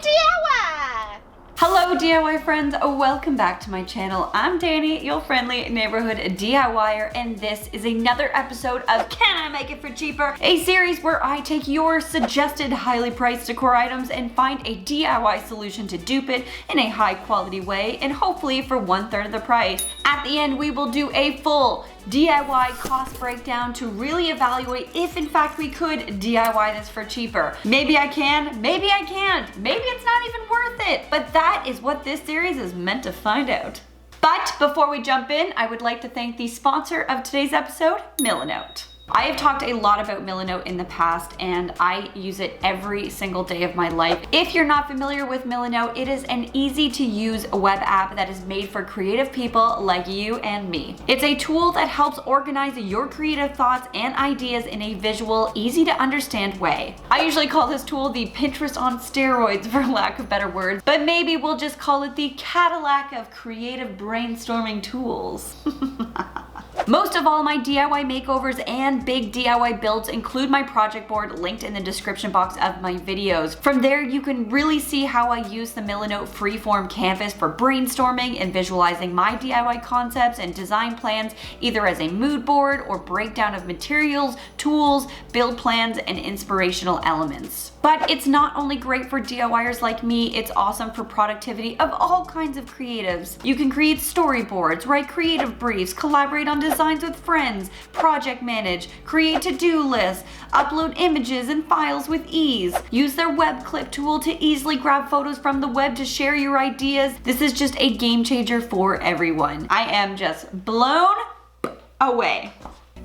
DIY! Hello DIY friends, welcome back to my channel. I'm Danie, your friendly neighborhood DIYer, and this is another episode of Can I Make It For Cheaper? A series where I take your suggested highly priced decor items and find a DIY solution to dupe it in a high quality way and hopefully for 1/3 of the price. At the end, we will do a full DIY cost breakdown to really evaluate if in fact we could DIY this for cheaper. Maybe I can, maybe I can't, maybe it's not even worth it, but that is what this series is meant to find out. But before we jump in, I would like to thank the sponsor of today's episode, Milanote. I have talked a lot about Milanote in the past and I use it every single day of my life. If you're not familiar with Milanote, it is an easy to use web app that is made for creative people like you and me. It's a tool that helps organize your creative thoughts and ideas in a visual, easy to understand way. I usually call this tool the Pinterest on steroids for lack of better words, but maybe we'll just call it the Cadillac of creative brainstorming tools. Most of all my DIY makeovers and big DIY builds include my project board linked in the description box of my videos. From there, you can really see how I use the Milanote freeform canvas for brainstorming and visualizing my DIY concepts and design plans, either as a mood board or breakdown of materials, tools, build plans, and inspirational elements. But it's not only great for DIYers like me, it's awesome for productivity of all kinds of creatives. You can create storyboards, write creative briefs, collaborate on designs with friends, project manage, create to-do lists, upload images and files with ease, use their web clip tool to easily grab photos from the web to share your ideas. This is just a game changer for everyone. I am just blown away.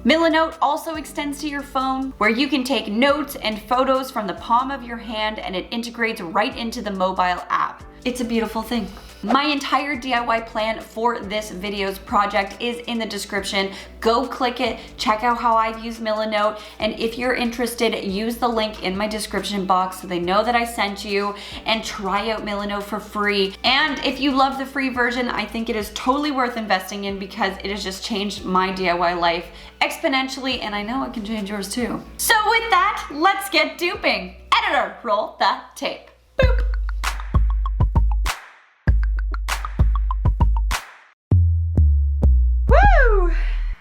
Milanote also extends to your phone, where you can take notes and photos from the palm of your hand and it integrates right into the mobile app. It's a beautiful thing. My entire DIY plan for this video's project is in the description. Go click it, check out how I've used Milanote, and if you're interested, use the link in my description box so they know that I sent you, and try out Milanote for free. And if you love the free version, I think it is totally worth investing in because it has just changed my DIY life exponentially, and I know it can change yours too. So with that, let's get duping. Editor, roll the tape. Boop.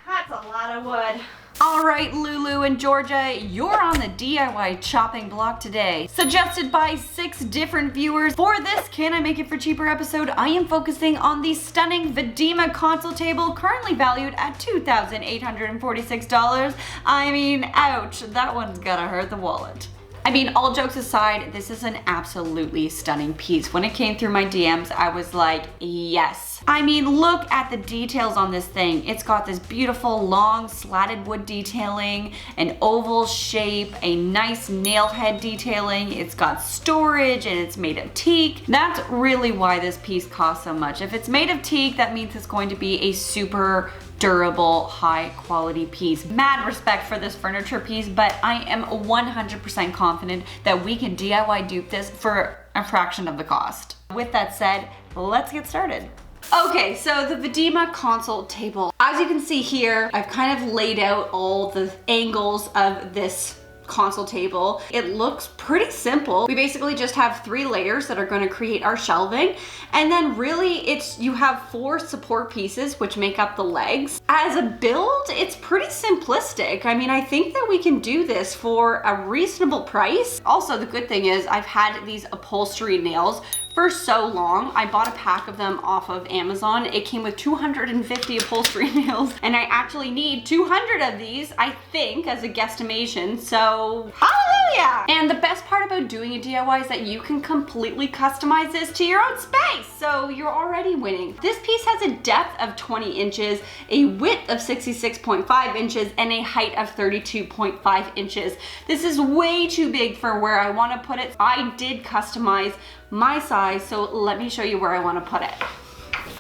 That's a lot of wood. All right, Lulu and Georgia, you're on the DIY chopping block today. Suggested by 6 different viewers, for this Can I Make It For Cheaper episode, I am focusing on the stunning Vedima Console Table, currently valued at $2,846. I mean, ouch, that one's gotta hurt the wallet. I mean, all jokes aside, this is an absolutely stunning piece. When it came through my DMs, I was like, yes. I mean, look at the details on this thing. It's got this beautiful long slatted wood detailing, an oval shape, a nice nail head detailing. It's got storage and it's made of teak. That's really why this piece costs so much. If it's made of teak, that means it's going to be a super durable, high quality piece. Mad respect for this furniture piece, but I am 100% confident that we can DIY dupe this for a fraction of the cost. With that said, let's get started. Okay, so the Vedima Console Table. As you can see here, I've kind of laid out all the angles of this console table. It looks pretty simple. We basically just have 3 layers that are going to create our shelving, and then really you have 4 support pieces which make up the legs. As a build, it's pretty simplistic. I mean, I think that we can do this for a reasonable price. Also, the good thing is I've had these upholstery nails for so long. I bought a pack of them off of Amazon. It came with 250 upholstery nails, and I actually need 200 of these, I think, as a guesstimation, so hallelujah! And the best part about doing a DIY is that you can completely customize this to your own space, so you're already winning. This piece has a depth of 20 inches, a width of 66.5 inches, and a height of 32.5 inches. This is way too big for where I want to put it. I did customize my size, so let me show you where I want to put it.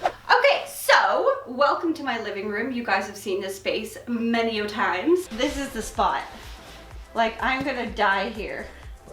Okay, so welcome to my living room. You guys have seen this space many times. This is the spot. Like, I'm gonna die here.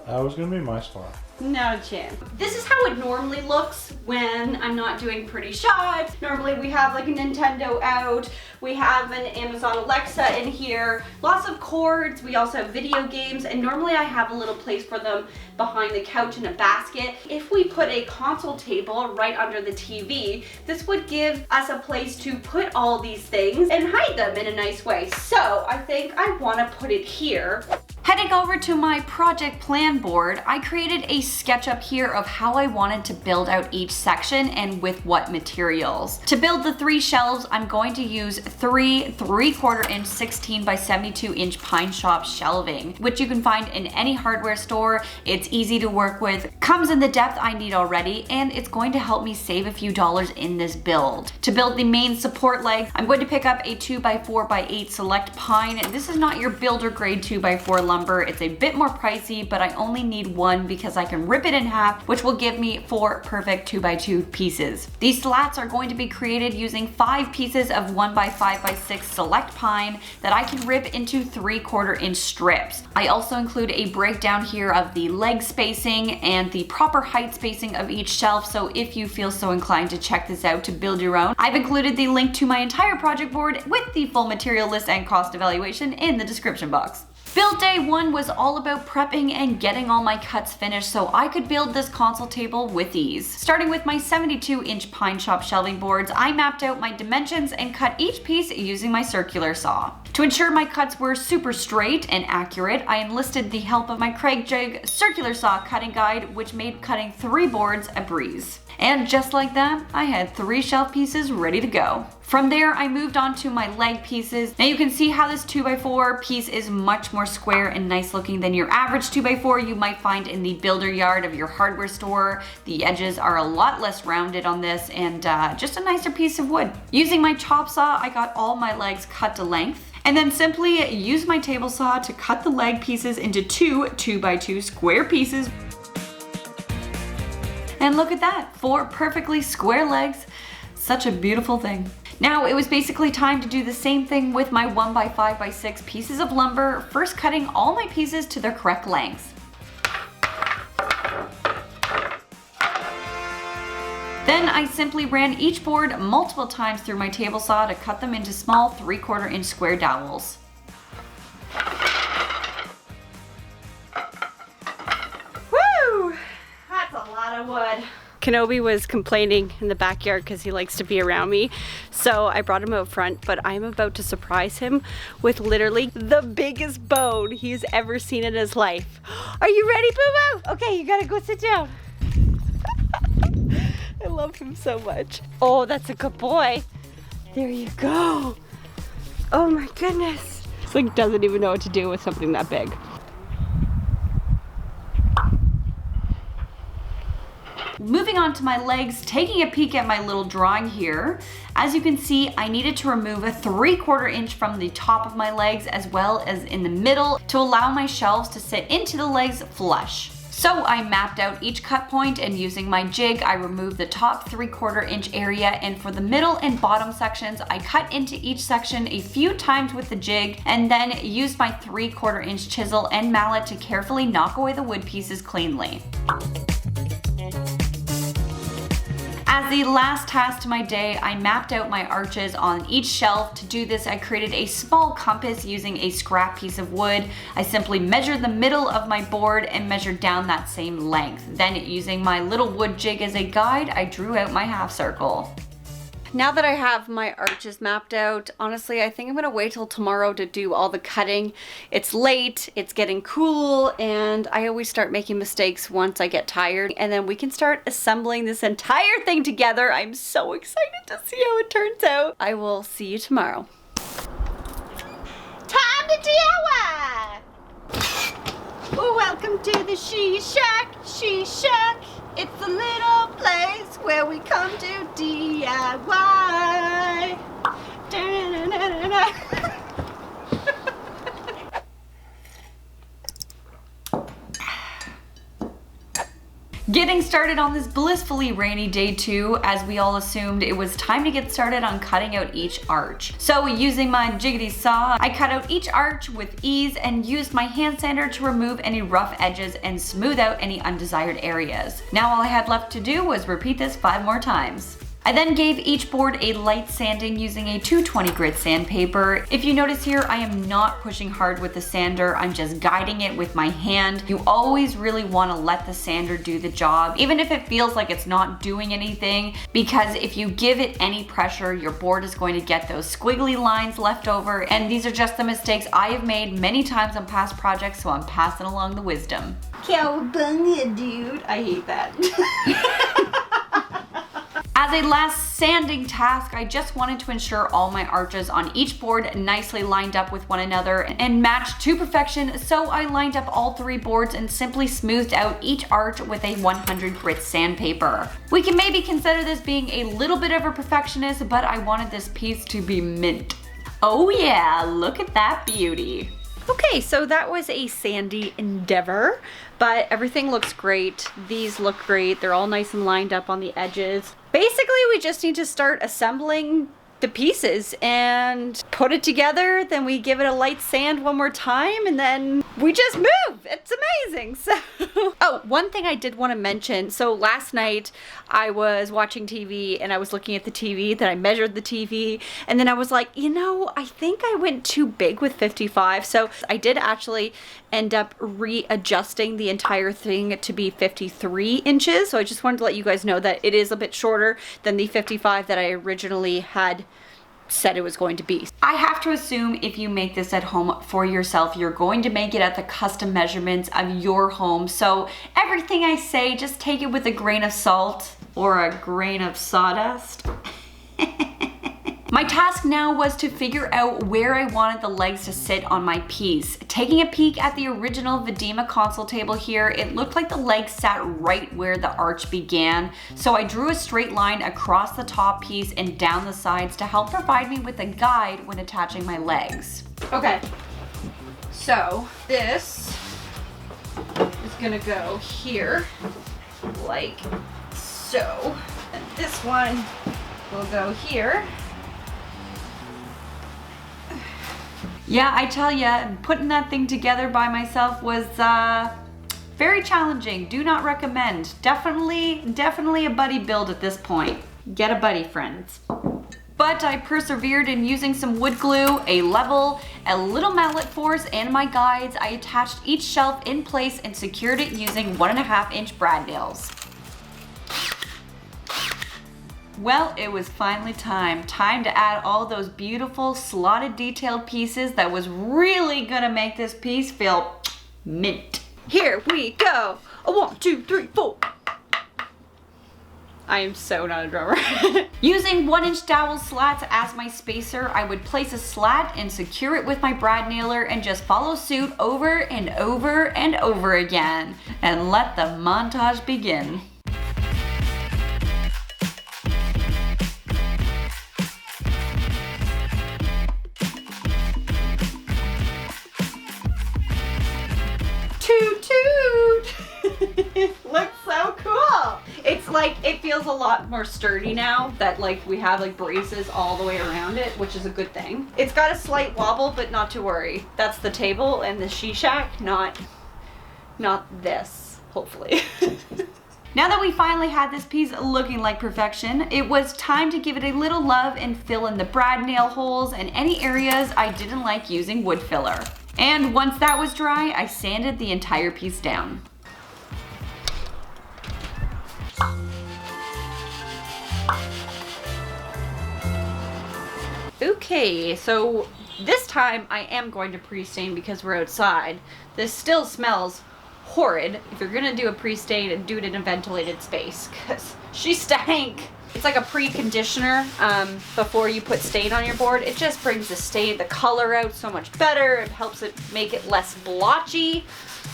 That was gonna be my spot. Not a chance. This is how it normally looks when I'm not doing pretty shots. Normally we have like a Nintendo out, we have an Amazon Alexa in here, lots of cords, we also have video games, and normally I have a little place for them behind the couch in a basket. If we put a console table right under the TV, this would give us a place to put all these things and hide them in a nice way. So I think I want to put it here. Heading over to my project plan board, I created a sketch up here of how I wanted to build out each section and with what materials. To build the 3 shelves, I'm going to use 3 3/4 inch 16 by 72 inch pine shop shelving, which you can find in any hardware store. It's easy to work with, comes in the depth I need already, and it's going to help me save a few dollars in this build. To build the main support leg, I'm going to pick up a 2x4x8 select pine. This is not your builder grade 2x4 lumber. It's a bit more pricey, but I only need 1 because I can rip it in half, which will give me 4 perfect 2x2 pieces. These slats are going to be created using 5 pieces of 1x5x6 select pine that I can rip into 3/4 inch strips. I also include a breakdown here of the leg spacing and the proper height spacing of each shelf, so if you feel so inclined to check this out to build your own, I've included the link to my entire project board with the full material list and cost evaluation in the description box. Build day 1 was all about prepping and getting all my cuts finished so I could build this console table with ease. Starting with my 72 inch pine shop shelving boards, I mapped out my dimensions and cut each piece using my circular saw. To ensure my cuts were super straight and accurate, I enlisted the help of my Craig Jig circular saw cutting guide, which made cutting 3 boards a breeze. And just like that, I had 3 shelf pieces ready to go. From there, I moved on to my leg pieces. Now you can see how this 2x4 piece is much more square and nice looking than your average 2x4 you might find in the builder yard of your hardware store. The edges are a lot less rounded on this and just a nicer piece of wood. Using my chop saw, I got all my legs cut to length, and then simply use my table saw to cut the leg pieces into 2 2x2 square pieces. And look at that, 4 perfectly square legs. Such a beautiful thing. Now it was basically time to do the same thing with my 1x5x6 pieces of lumber, first cutting all my pieces to their correct lengths. Then I simply ran each board multiple times through my table saw to cut them into small 3/4 inch square dowels. Woo! That's a lot of wood. Kenobi was complaining in the backyard because he likes to be around me, so I brought him out front, but I'm about to surprise him with literally the biggest bone he's ever seen in his life. Are you ready, Boo-Boo? Okay, you gotta go sit down. I love him so much. Oh, that's a good boy. There you go. Oh my goodness. This like doesn't even know what to do with something that big. Moving on to my legs, taking a peek at my little drawing here. As you can see, I needed to remove a 3/4 inch from the top of my legs as well as in the middle to allow my shelves to sit into the legs flush. So I mapped out each cut point, and using my jig, I removed the top 3/4 inch area, and for the middle and bottom sections, I cut into each section a few times with the jig and then used my 3/4 inch chisel and mallet to carefully knock away the wood pieces cleanly. As the last task to my day, I mapped out my arches on each shelf. To do this, I created a small compass using a scrap piece of wood. I simply measured the middle of my board and measured down that same length. Then, using my little wood jig as a guide, I drew out my half circle. Now that I have my arches mapped out, honestly, I think I'm gonna wait till tomorrow to do all the cutting. It's late, it's getting cool, and I always start making mistakes once I get tired, and then we can start assembling this entire thing together. I'm so excited to see how it turns out. I will see you tomorrow. Time to DIY! Welcome to the She Shack, She Shack. It's a little place where we come to DIY. Getting started on this blissfully rainy day 2, as we all assumed it was time to get started on cutting out each arch. So using my jiggity saw, I cut out each arch with ease and used my hand sander to remove any rough edges and smooth out any undesired areas. Now all I had left to do was repeat this 5 more times. I then gave each board a light sanding using a 220 grit sandpaper. If you notice here, I am not pushing hard with the sander, I'm just guiding it with my hand. You always really want to let the sander do the job, even if it feels like it's not doing anything, because if you give it any pressure, your board is going to get those squiggly lines left over, and these are just the mistakes I have made many times on past projects, so I'm passing along the wisdom. Cowabunga, dude. I hate that. As a last sanding task, I just wanted to ensure all my arches on each board nicely lined up with one another and matched to perfection, so I lined up all 3 boards and simply smoothed out each arch with a 100 grit sandpaper. We can maybe consider this being a little bit of a perfectionist, but I wanted this piece to be mint. Oh yeah, look at that beauty. Okay, so that was a sandy endeavor, but everything looks great. These look great. They're all nice and lined up on the edges. Basically, we just need to start assembling the pieces and put it together. Then we give it a light sand one more time and then we just move. It's amazing. So, oh, one thing I did want to mention. So last night I was watching TV and I was looking at the TV, then I measured the TV, and then I was like, you know, I think I went too big with 55. So I did actually end up readjusting the entire thing to be 53 inches. So I just wanted to let you guys know that it is a bit shorter than the 55 that I originally had said it was going to be. I have to assume if you make this at home for yourself, you're going to make it at the custom measurements of your home. So everything I say, just take it with a grain of salt or a grain of sawdust. My task now was to figure out where I wanted the legs to sit on my piece. Taking a peek at the original Vedima console table here, it looked like the legs sat right where the arch began. So I drew a straight line across the top piece and down the sides to help provide me with a guide when attaching my legs. Okay, so this is gonna go here, like so. And this one will go here. Yeah, I tell ya, putting that thing together by myself was very challenging. Do not recommend. Definitely a buddy build at this point. Get a buddy, friends. But I persevered in using some wood glue, a level, a little mallet force, and my guides. I attached each shelf in place and secured it using 1.5 inch brad nails. Well, it was finally time to add all those beautiful slotted detailed pieces that was really gonna make this piece feel mint. Here we go. 1, 2, 3, 4. I am so not a drummer. Using 1-inch dowel slats as my spacer, I would place a slat and secure it with my brad nailer and just follow suit over and over and over again. And let the montage begin. Looks so cool. It's like, it feels a lot more sturdy now that like we have like braces all the way around it, which is a good thing. It's got a slight wobble, but not to worry. That's the table and the she-shack, not this, hopefully. Now that we finally had this piece looking like perfection, it was time to give it a little love and fill in the brad nail holes and any areas I didn't like using wood filler. And once that was dry, I sanded the entire piece down. Okay, so this time I am going to pre-stain because we're outside. This still smells horrid. If you're gonna do a pre-stain, do it in a ventilated space because she stank. It's like a pre-conditioner before you put stain on your board. It just brings the color out so much better. It helps it make it less blotchy.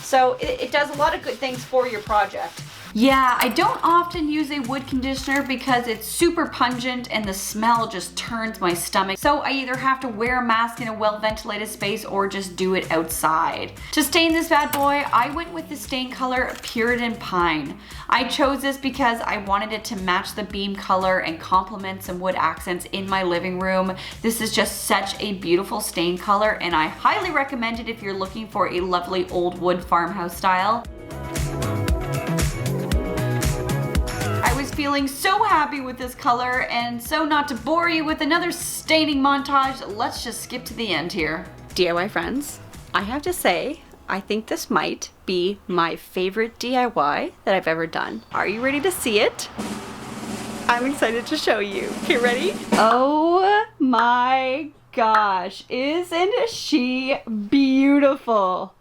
So it does a lot of good things for your project. Yeah, I don't often use a wood conditioner because it's super pungent and the smell just turns my stomach. So I either have to wear a mask in a well-ventilated space or just do it outside. To stain this bad boy, I went with the stain color Puritan Pine. I chose this because I wanted it to match the beam color and complement some wood accents in my living room. This is just such a beautiful stain color, and I highly recommend it if you're looking for a lovely old wood farmhouse style. I was feeling so happy with this color, and so not to bore you with another staining montage, let's just skip to the end here. DIY friends, I have to say, I think this might be my favorite DIY that I've ever done. Are you ready to see it? I'm excited to show you. Okay, ready? Oh my gosh, isn't she beautiful?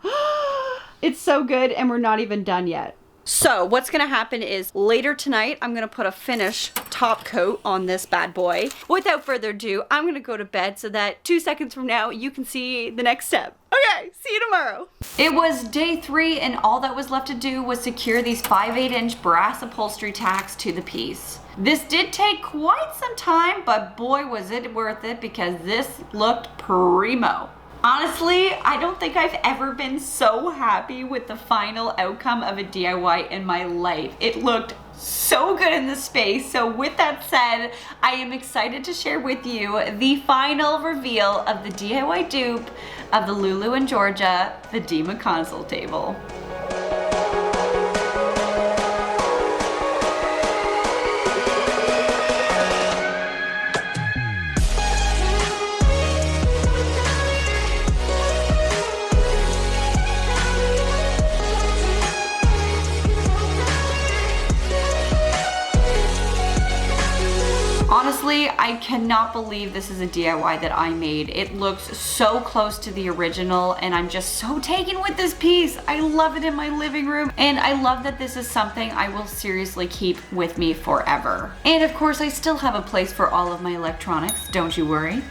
It's so good, and we're not even done yet. So what's gonna happen is later tonight, I'm gonna put a finish top coat on this bad boy. Without further ado, I'm gonna go to bed so that 2 seconds from now, you can see the next step. Okay, see you tomorrow. It was day 3, and all that was left to do was secure these 5/8" brass upholstery tacks to the piece. This did take quite some time, but boy was it worth it because this looked primo. Honestly, I don't think I've ever been so happy with the final outcome of a DIY in my life. It looked so good in the space. So with that said, I am excited to share with you the final reveal of the DIY dupe of the Lulu and Georgia Vedima Console Table. Honestly, I cannot believe this is a DIY that I made. It looks so close to the original, and I'm just so taken with this piece. I love it in my living room, and I love that this is something I will seriously keep with me forever. And of course, I still have a place for all of my electronics, don't you worry.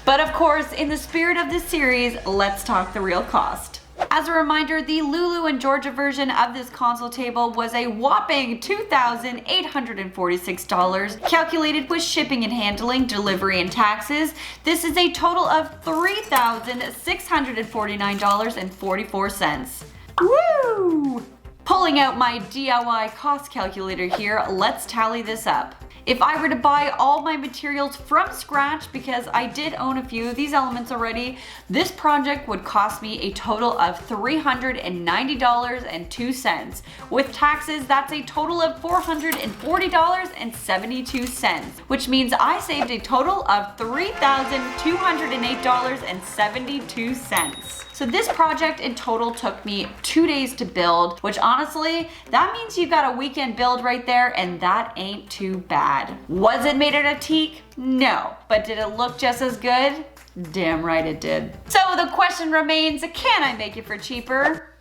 But of course, in the spirit of this series, let's talk the real cost. As a reminder, the Lulu and Georgia version of this console table was a whopping $2,846, calculated with shipping and handling, delivery, and taxes. This is a total of $3,649.44. Woo! Pulling out my DIY cost calculator here, let's tally this up. If I were to buy all my materials from scratch, because I did own a few of these elements already, this project would cost me a total of $390.02. With taxes, that's a total of $440.72, which means I saved a total of $3,208.72. So this project in total took me 2 days to build, which honestly, that means you got a weekend build right there, and that ain't too bad. Was it made out of teak? No. But did it look just as good? Damn right it did. So the question remains, can I make it for cheaper?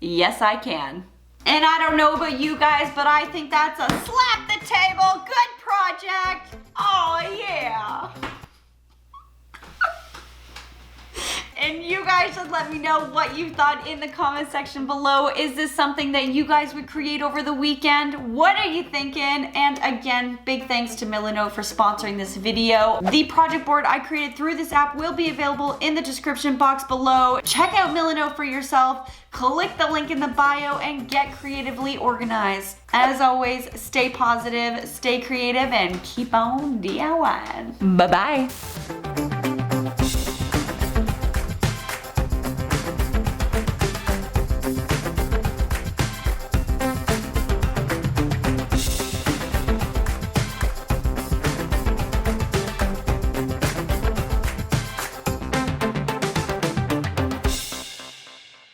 Yes, I can. And I don't know about you guys, but I think that's a slap the table, good project. Oh yeah. And you guys should let me know what you thought in the comment section below. Is this something that you guys would create over the weekend? What are you thinking? And again, big thanks to Milanote for sponsoring this video. The project board I created through this app will be available in the description box below. Check out Milanote for yourself. Click the link in the bio and get creatively organized. As always, stay positive, stay creative, and keep on DIYing. Bye-bye.